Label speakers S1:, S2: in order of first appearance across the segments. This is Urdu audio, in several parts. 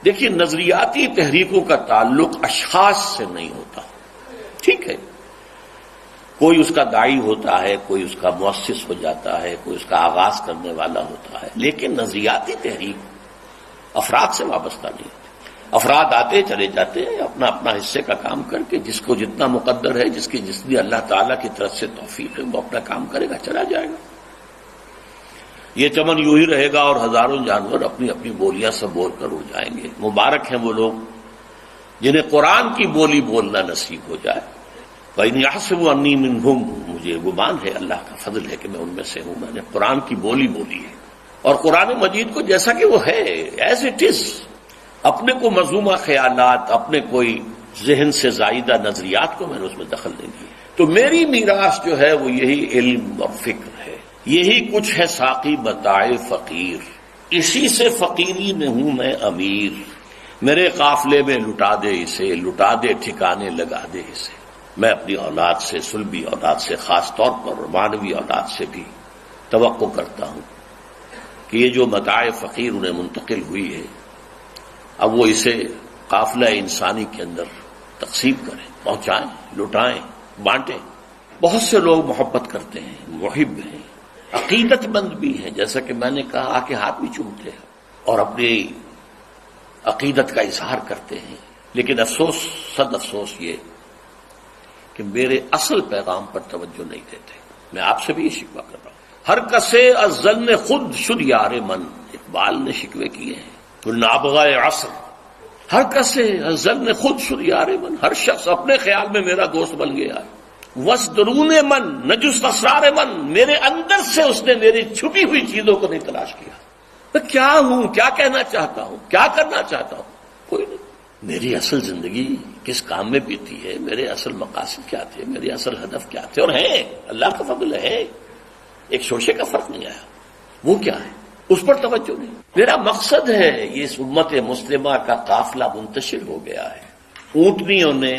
S1: دیکھیے نظریاتی تحریکوں کا تعلق اشخاص سے نہیں ہوتا، ٹھیک ہے، کوئی اس کا داعی ہوتا ہے، کوئی اس کا مؤسس ہو جاتا ہے، کوئی اس کا آغاز کرنے والا ہوتا ہے، لیکن نظریاتی تحریک افراد سے وابستہ نہیں ہوتی۔ افراد آتے چلے جاتے ہیں اپنا اپنا حصے کا کام کر کے، جس کو جتنا مقدر ہے، جتنی اللہ تعالیٰ کی طرف سے توفیق ہے، وہ اپنا کام کرے گا، چلا جائے گا۔ یہ چمن یوں ہی رہے گا اور ہزاروں جانور اپنی اپنی بولیاں سب بول کر ہو جائیں گے۔ مبارک ہیں وہ لوگ جنہیں قرآن کی بولی بولنا نصیب ہو جائے۔ وَإِنْ يَحْسَبُوا أَنِّي مِنْهُمْ، مجھے گمان ہے، اللہ کا فضل ہے کہ میں ان میں سے ہوں، میں نے قرآن کی بولی بولی ہے، اور قرآن مجید کو جیسا کہ وہ ہے ایز اٹ از، اپنے کو مذمومہ خیالات، اپنے کوئی ذہن سے زائدہ نظریات کو میں نے اس میں دخل نہیں دیا۔ تو میری میراث جو ہے وہ یہی علم اور فکر ہے، یہی کچھ ہے ساقی بتائے فقیر، اسی سے فقیری میں ہوں میں امیر، میرے قافلے میں لٹا دے اسے، لٹا دے ٹھکانے لگا دے اسے۔ میں اپنی اولاد سے، سلبی اولاد سے، خاص طور پر مانوی اولاد سے بھی توقع کرتا ہوں کہ یہ جو متاع فقیر انہیں منتقل ہوئی ہے، اب وہ اسے قافلہ انسانی کے اندر تقسیم کریں، پہنچائیں، لٹائیں، بانٹیں۔ بہت سے لوگ محبت کرتے ہیں، محب ہیں، عقیدت مند بھی ہیں، جیسا کہ میں نے کہا کہ ہاتھ بھی چومتے ہیں اور اپنی عقیدت کا اظہار کرتے ہیں، لیکن افسوس، صد افسوس یہ کہ میرے اصل پیغام پر توجہ نہیں دیتے۔ میں آپ سے بھی یہ شکوہ کر رہا ہوں۔ ہر کسے از ظن خود شد یار من، اقبال نے شکوے کیے ہیں۔ نابغہ عصر، ہر کسے از ظن خود شد یار من، ہر شخص اپنے خیال میں میرا دوست بن گیا ہے۔ وس درون من نجست اسرار من، میرے اندر سے اس نے میری چھپی ہوئی چیزوں کو نہیں تلاش کیا۔ میں کیا ہوں، کیا کہنا چاہتا ہوں، کیا کرنا چاہتا ہوں، کوئی نہیں۔ میری اصل زندگی کس کام میں بیتی ہے، میرے اصل مقاصد کیا تھے، میرے اصل ہدف کیا تھے، اور ہیں، اللہ کا فضل ہے، ایک شوشے کا فرق نہیں آیا، وہ کیا ہے اس پر توجہ نہیں۔ میرا مقصد ہے یہ اس امت مسلمہ کا قافلہ منتشر ہو گیا ہے، اونٹنیوں نے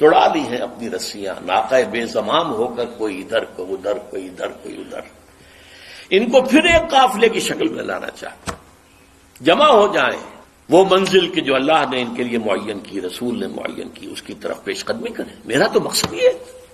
S1: توڑا لی ہیں اپنی رسیاں، ناقہ بے زمام ہو کر کوئی ادھر کوئی ادھر، کوئی ادھر کوئی ادھر، ان کو پھر ایک قافلے کی شکل میں لانا چاہتا، جمع ہو جائیں، وہ منزل کہ جو اللہ نے ان کے لیے معین کی، رسول نے معین کی، اس کی طرف پیش قدمی کریں۔ میرا تو مقصد یہ ہے۔